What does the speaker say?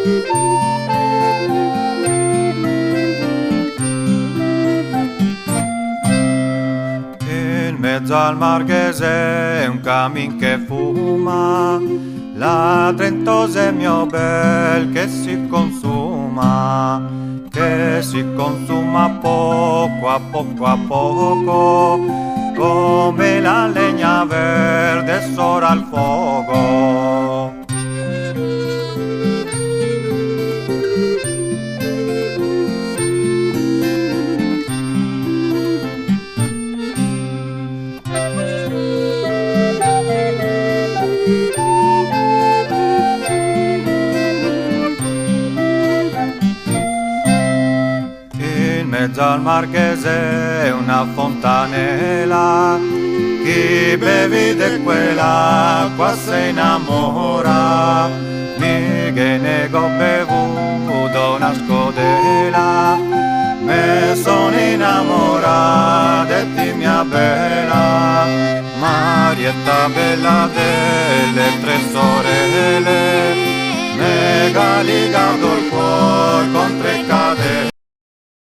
In mezzo al marchese un camin che fuma, la trentosa è mio bel che si consuma poco a poco a poco, come la legna verde sopra al fuoco. In mezzo al marchese una fontanella, chi bevi di quell'acqua si innamora. Mi che nego bevuto una scodella, me sono innamorata di ti mia bella, Marietta bella delle tre sorelle, me ligato il cuore con tre cadele.